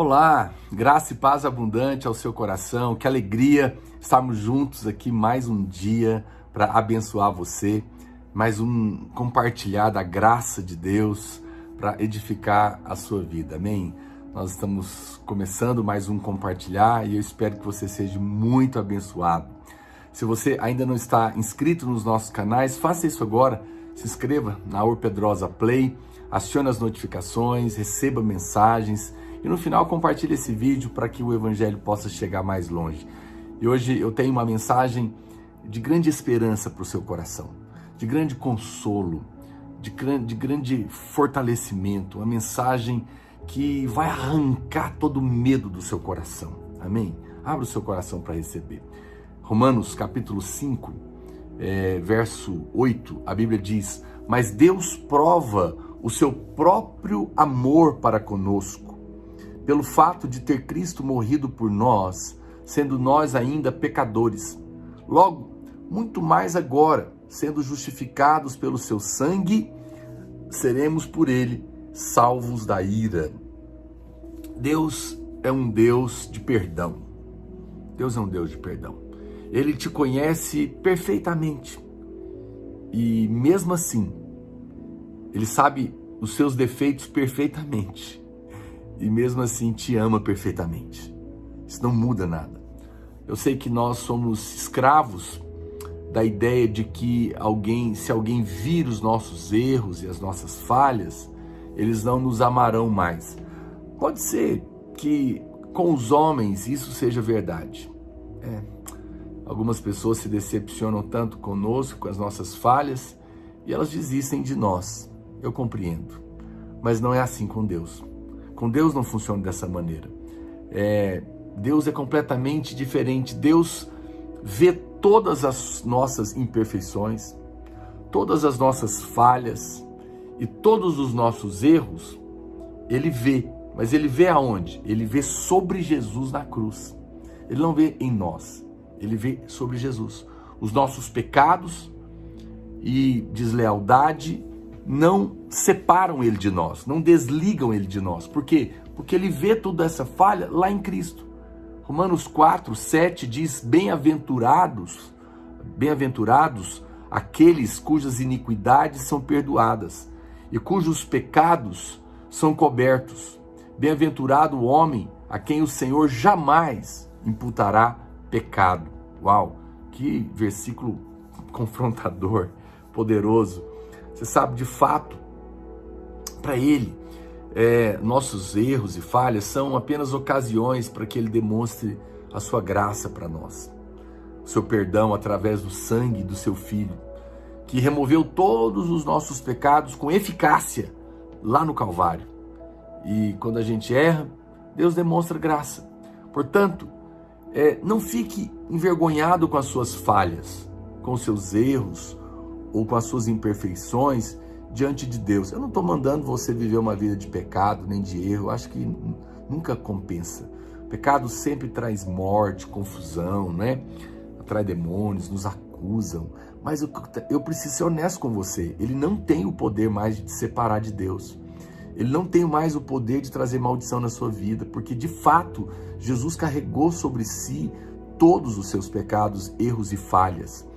Olá, graça e paz abundante ao seu coração, que alegria estarmos juntos aqui mais um dia para abençoar você, mais um compartilhar da graça de Deus para edificar a sua vida, amém? Nós estamos começando mais um compartilhar e eu espero que você seja muito abençoado. Se você ainda não está inscrito nos nossos canais, faça isso agora, se inscreva na Aur Pedrosa Play, acione as notificações, receba mensagens, e no final compartilhe esse vídeo para que o evangelho possa chegar mais longe. E hoje eu tenho uma mensagem de grande esperança para o seu coração, de grande consolo, de grande fortalecimento, uma mensagem que vai arrancar todo o medo do seu coração. Amém? Abra o seu coração para receber. Romanos capítulo 5, verso 8, a Bíblia diz: mas Deus prova o seu próprio amor para conosco, pelo fato de ter Cristo morrido por nós, sendo nós ainda pecadores. Logo, muito mais agora, sendo justificados pelo seu sangue, seremos por ele salvos da ira. Deus é um Deus de perdão. Deus é um Deus de perdão. Ele te conhece perfeitamente. E mesmo assim, ele sabe os seus defeitos perfeitamente. E mesmo assim te ama perfeitamente. Isso não muda nada. Eu sei que nós somos escravos da ideia de que se alguém vir os nossos erros e as nossas falhas, eles não nos amarão mais. Pode ser que com os homens isso seja verdade. Algumas pessoas se decepcionam tanto conosco, com as nossas falhas, e elas desistem de nós. Eu compreendo. Mas não é assim com Deus. Com Deus não funciona dessa maneira. Deus é completamente diferente. Deus vê todas as nossas imperfeições, todas as nossas falhas e todos os nossos erros. Ele vê, mas ele vê aonde? Ele vê sobre Jesus na cruz. Ele não vê em nós, ele vê sobre Jesus. Os nossos pecados e deslealdade não separam ele de nós, não desligam ele de nós. Por quê? Porque ele vê toda essa falha lá em Cristo. Romanos 4, 7 diz: bem-aventurados aqueles cujas iniquidades são perdoadas e cujos pecados são cobertos. Bem-aventurado o homem a quem o Senhor jamais imputará pecado. Uau, que versículo confrontador, poderoso. Você sabe, de fato, para ele, nossos erros e falhas são apenas ocasiões para que ele demonstre a sua graça para nós. O seu perdão através do sangue do seu Filho, que removeu todos os nossos pecados com eficácia lá no Calvário. E quando a gente erra, Deus demonstra graça. Portanto, não fique envergonhado com as suas falhas, com os seus erros, ou com as suas imperfeições diante de Deus. Eu não estou mandando você viver uma vida de pecado, nem de erro. Eu acho que nunca compensa. O pecado sempre traz morte, confusão, né? Atrai demônios, nos acusam. Mas eu preciso ser honesto com você. Ele não tem o poder mais de te separar de Deus. Ele não tem mais o poder de trazer maldição na sua vida, porque de fato, Jesus carregou sobre si todos os seus pecados, erros e falhas.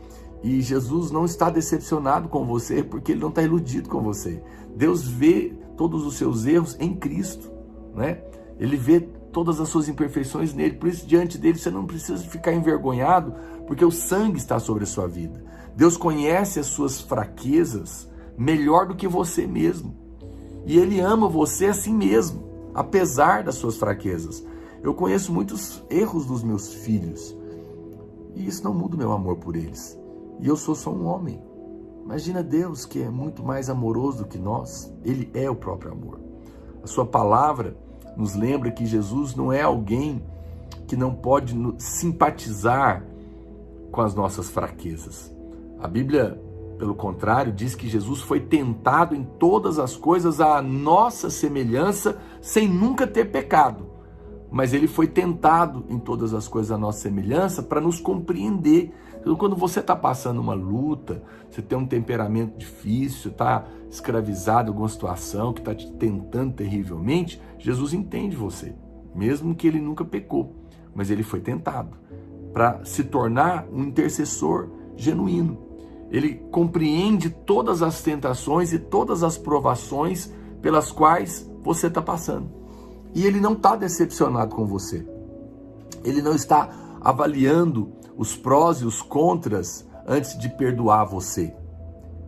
E Jesus não está decepcionado com você, porque ele não está iludido com você. Deus vê todos os seus erros em Cristo, né? Ele vê todas as suas imperfeições nele. Por isso, diante dele, você não precisa ficar envergonhado, porque o sangue está sobre a sua vida. Deus conhece as suas fraquezas melhor do que você mesmo. E ele ama você assim mesmo, apesar das suas fraquezas. Eu conheço muitos erros dos meus filhos, e isso não muda o meu amor por eles. E eu sou só um homem. Imagina Deus, que é muito mais amoroso do que nós. Ele é o próprio amor. A sua palavra nos lembra que Jesus não é alguém que não pode simpatizar com as nossas fraquezas. A Bíblia, pelo contrário, diz que Jesus foi tentado em todas as coisas à nossa semelhança, sem nunca ter pecado. Mas ele foi tentado em todas as coisas à nossa semelhança para nos compreender. Então, quando você está passando uma luta, você tem um temperamento difícil, está escravizado em alguma situação que está te tentando terrivelmente, Jesus entende você. mesmo que ele nunca pecou, mas ele foi tentado para se tornar um intercessor genuíno. Ele compreende todas as tentações e todas as provações pelas quais você está passando. E ele não está decepcionado com você. Ele não está avaliando os prós e os contras antes de perdoar você,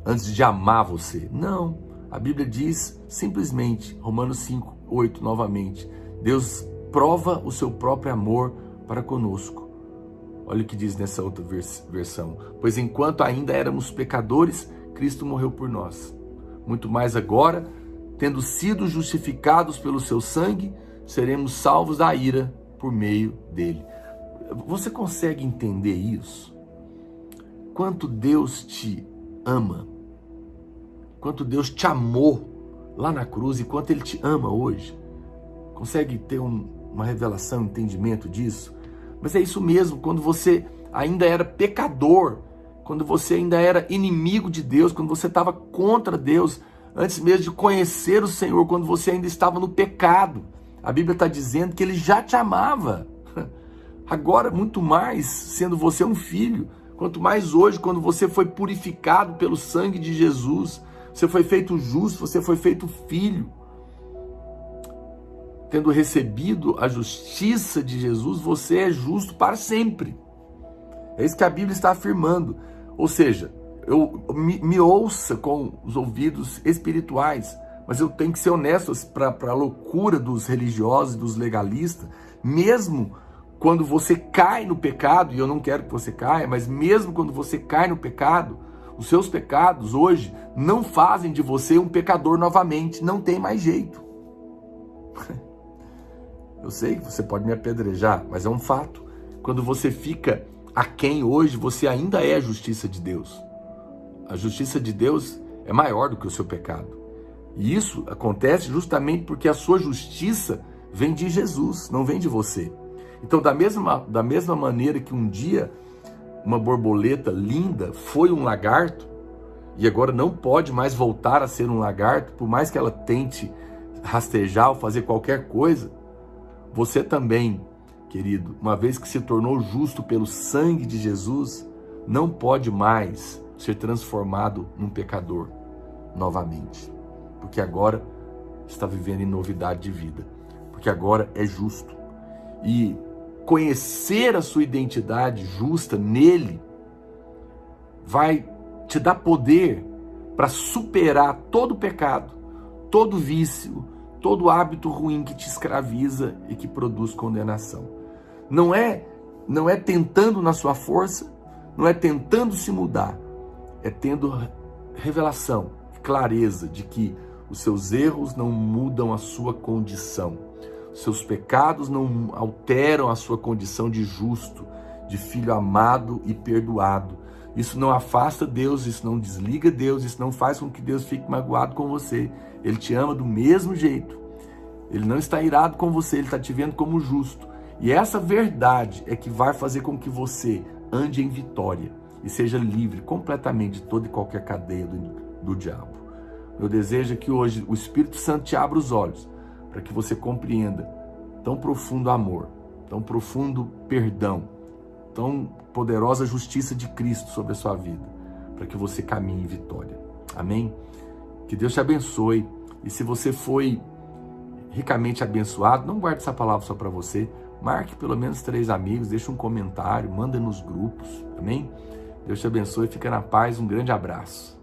antes de amar você. Não. A Bíblia diz simplesmente, Romanos 5:8 novamente, Deus prova o seu próprio amor para conosco. Olha o que diz nessa outra versão. Pois enquanto ainda éramos pecadores, Cristo morreu por nós. Muito mais agora, tendo sido justificados pelo seu sangue, seremos salvos da ira por meio dele. Você consegue entender isso? Quanto Deus te ama, quanto Deus te amou lá na cruz e quanto Ele te ama hoje. Consegue ter uma revelação, um entendimento disso? Mas é isso mesmo, quando você ainda era pecador, quando você ainda era inimigo de Deus, quando você estava contra Deus, antes mesmo de conhecer o Senhor, quando você ainda estava no pecado, a Bíblia está dizendo que Ele já te amava. Agora, muito mais, sendo você um filho, quanto mais hoje, quando você foi purificado pelo sangue de Jesus, você foi feito justo, você foi feito filho. Tendo recebido a justiça de Jesus, você é justo para sempre. É isso que a Bíblia está afirmando. Ou seja, me ouça com os ouvidos espirituais, mas eu tenho que ser honesto para a loucura dos religiosos e dos legalistas. Mesmo quando você cai no pecado, e eu não quero que você caia, mas mesmo quando você cai no pecado, os seus pecados hoje não fazem de você um pecador novamente, não tem mais jeito. Eu sei que você pode me apedrejar, mas é um fato. Quando você fica aquém hoje, você ainda é a justiça de Deus. A justiça de Deus é maior do que o seu pecado. E isso acontece justamente porque a sua justiça vem de Jesus, não vem de você. Então, da mesma maneira que um dia uma borboleta linda foi um lagarto, e agora não pode mais voltar a ser um lagarto, por mais que ela tente rastejar ou fazer qualquer coisa, você também, querido, uma vez que se tornou justo pelo sangue de Jesus, não pode mais ser transformado num pecador novamente. Porque agora está vivendo em novidade de vida. Porque agora é justo. E conhecer a sua identidade justa nele vai te dar poder para superar todo pecado, todo vício, todo hábito ruim que te escraviza e que produz condenação. Não é tentando na sua força, não é tentando se mudar, é tendo revelação, clareza de que os seus erros não mudam a sua condição, os seus pecados não alteram a sua condição de justo, de filho amado e perdoado. Isso não afasta Deus, isso não desliga Deus, isso não faz com que Deus fique magoado com você. Ele te ama do mesmo jeito. Ele não está irado com você, Ele está te vendo como justo. E essa verdade é que vai fazer com que você ande em vitória e seja livre completamente de toda e qualquer cadeia do diabo. Meu desejo é que hoje o Espírito Santo te abra os olhos para que você compreenda tão profundo amor, tão profundo perdão, tão poderosa justiça de Cristo sobre a sua vida, para que você caminhe em vitória. Amém? Que Deus te abençoe. E se você foi ricamente abençoado, não guarde essa palavra só para você. Marque pelo menos 3 amigos, deixa um comentário, manda nos grupos. Amém? Deus te abençoe, fica na paz, um grande abraço.